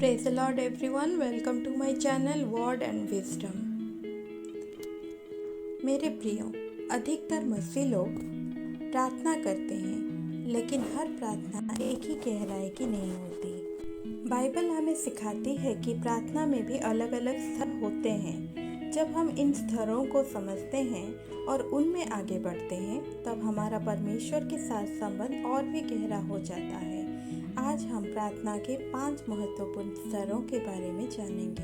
Praise the Lord everyone, welcome to my channel Word and Wisdom। मेरे प्रियो, अधिकतर मसीह लोग प्रार्थना करते हैं, लेकिन हर प्रार्थना एक ही गहराई की नहीं होती। बाइबल हमें सिखाती है कि प्रार्थना में भी अलग अलग स्तर होते हैं। जब हम इन स्तरों को समझते हैं और उनमें आगे बढ़ते हैं, तब हमारा परमेश्वर के साथ संबंध और भी गहरा हो जाता है। आज हम प्रार्थना के 5 महत्वपूर्ण स्तरों के बारे में जानेंगे।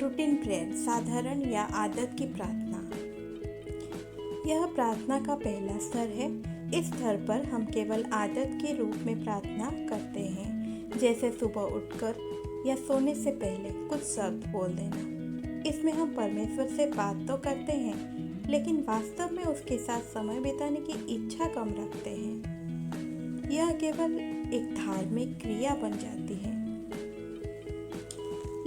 रूटीन प्रेयर, साधारण या आदत की प्रार्थना। यह प्रार्थना का पहला स्तर है। इस स्तर पर हम केवल आदत के रूप में प्रार्थना करते हैं, जैसे सुबह उठकर या सोने से पहले कुछ शब्द बोल देना। इसमें हम परमेश्वर से बात तो करते हैं, लेकिन वास्तव में उसके साथ समय बिताने की इच्छा कम रखते हैं। यह केवल एक धार्मिक क्रिया बन जाती है।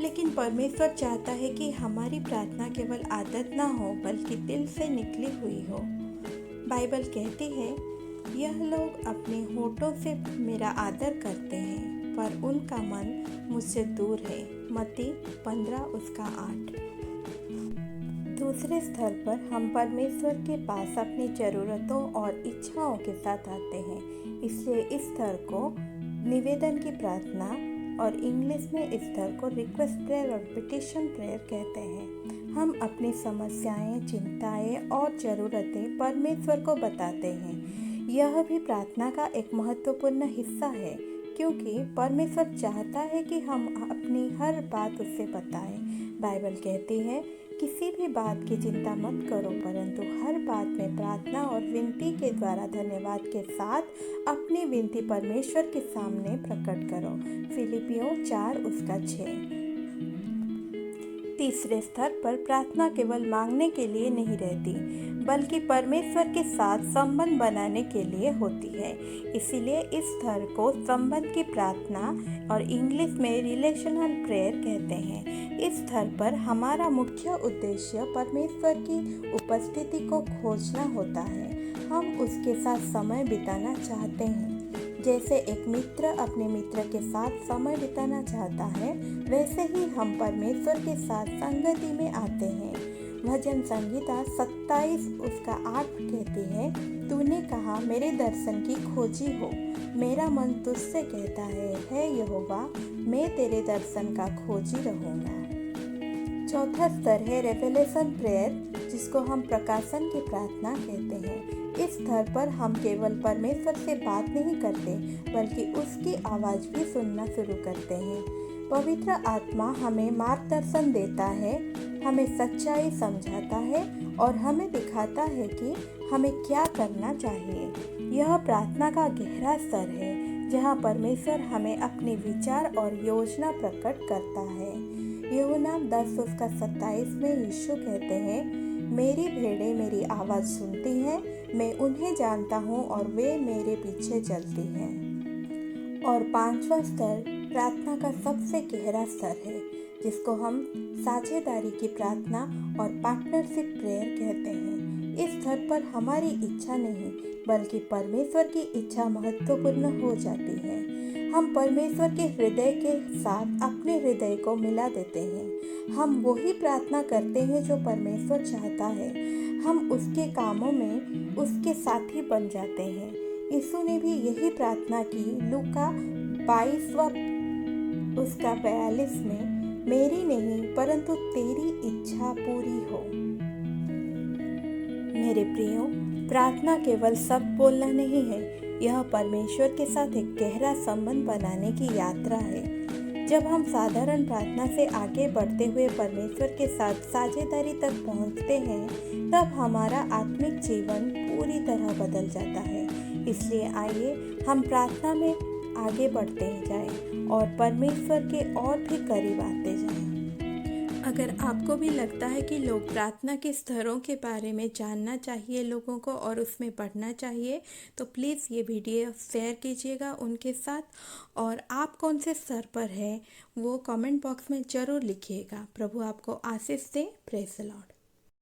लेकिन परमेश्वर चाहता है कि हमारी प्रार्थना केवल आदत ना हो, बल्कि दिल से निकली हुई हो। बाइबल कहती है, यह लोग अपने होठों से मेरा आदर करते हैं, पर उनका मन मुझसे दूर है। मत्ती 15:8। दूसरे स्तर पर हम परमेश्वर के पास अपनी ज़रूरतों और इच्छाओं के साथ आते हैं। इसलिए इस स्तर को निवेदन की प्रार्थना और इंग्लिश में इस स्तर को रिक्वेस्ट प्रेयर और पिटिशन प्रेयर कहते हैं। हम अपनी समस्याएं, चिंताएं और ज़रूरतें परमेश्वर को बताते हैं। यह भी प्रार्थना का एक महत्वपूर्ण हिस्सा है, क्योंकि परमेश्वर चाहता है कि हम अपनी हर बात उससे बताएं। बाइबल कहती है, किसी भी बात की चिंता मत करो, परंतु हर बात में प्रार्थना और विनती के द्वारा धन्यवाद के साथ अपनी विनती परमेश्वर के सामने प्रकट करो। फिलिपियों 4:6। तीसरे स्तर पर प्रार्थना केवल मांगने के लिए नहीं रहती, बल्कि परमेश्वर के साथ संबंध बनाने के लिए होती है। इसीलिए इस स्तर को संबंध की प्रार्थना और इंग्लिश में रिलेशनल प्रेयर कहते हैं। इस स्तर पर हमारा मुख्य उद्देश्य परमेश्वर की उपस्थिति को खोजना होता है। हम उसके साथ समय बिताना चाहते हैं। जैसे एक मित्र अपने मित्र के साथ समय बिताना चाहता है, वैसे ही हम परमेश्वर के साथ संगति में आते हैं। भजन संगीता 27:8 कहती है, तूने कहा मेरे दर्शन की खोजी हो, मेरा मन तुझसे कहता है यहोवा, मैं तेरे दर्शन का खोजी रहूँगा। चौथा स्तर है रेवलेशन प्रेयर, जिसको हम प्रकाशन की प्रार्थना कहते हैं। इस स्तर पर हम केवल परमेश्वर से बात नहीं करते, बल्कि उसकी आवाज़ भी सुनना शुरू करते हैं। पवित्र आत्मा हमें मार्गदर्शन देता है, हमें सच्चाई समझाता है और हमें दिखाता है कि हमें क्या करना चाहिए। यह प्रार्थना का गहरा स्तर है, जहाँ परमेश्वर हमें अपने विचार और योजना प्रकट करता है। यूहन्ना 10:27 में यीशु कहते हैं, मेरी भेड़ें मेरी आवाज़ सुनती हैं, मैं उन्हें जानता हूँ और वे मेरे पीछे चलती हैं। और 5वां स्तर प्रार्थना का सबसे गहरा स्तर है, जिसको हम साझेदारी की प्रार्थना और पार्टनरशिप प्रेयर कहते हैं। इस स्तर पर हमारी इच्छा नहीं, बल्कि परमेश्वर की इच्छा महत्वपूर्ण हो जाती है। हम परमेश्वर के हृदय के साथ अपने हृदय को मिला देते हैं। हम वही प्रार्थना करते हैं जो परमेश्वर चाहता है। हम उसके कामों में उसके साथी बन जाते हैं। यीशु ने भी यही प्रार्थना की। लूका 22:42 में, मेरी नहीं परंतु तेरी इच्छा पूरी हो। मेरे प्रियो, प्रार्थना केवल शब्द बोलना नहीं है, यह परमेश्वर के साथ एक गहरा संबंध बनाने की यात्रा है। जब हम साधारण प्रार्थना से आगे बढ़ते हुए परमेश्वर के साथ साझेदारी तक पहुंचते हैं, तब हमारा आत्मिक जीवन पूरी तरह बदल जाता है। इसलिए आइए हम प्रार्थना में आगे बढ़ते जाएं और परमेश्वर के और भी करीब आते जाएं। अगर आपको भी लगता है कि लोग प्रार्थना के स्तरों के बारे में जानना चाहिए लोगों को और उसमें पढ़ना चाहिए, तो प्लीज़ ये वीडियो शेयर कीजिएगा उनके साथ। और आप कौन से स्तर पर हैं वो कमेंट बॉक्स में ज़रूर लिखिएगा। प्रभु आपको आशीष दे। Praise the Lord.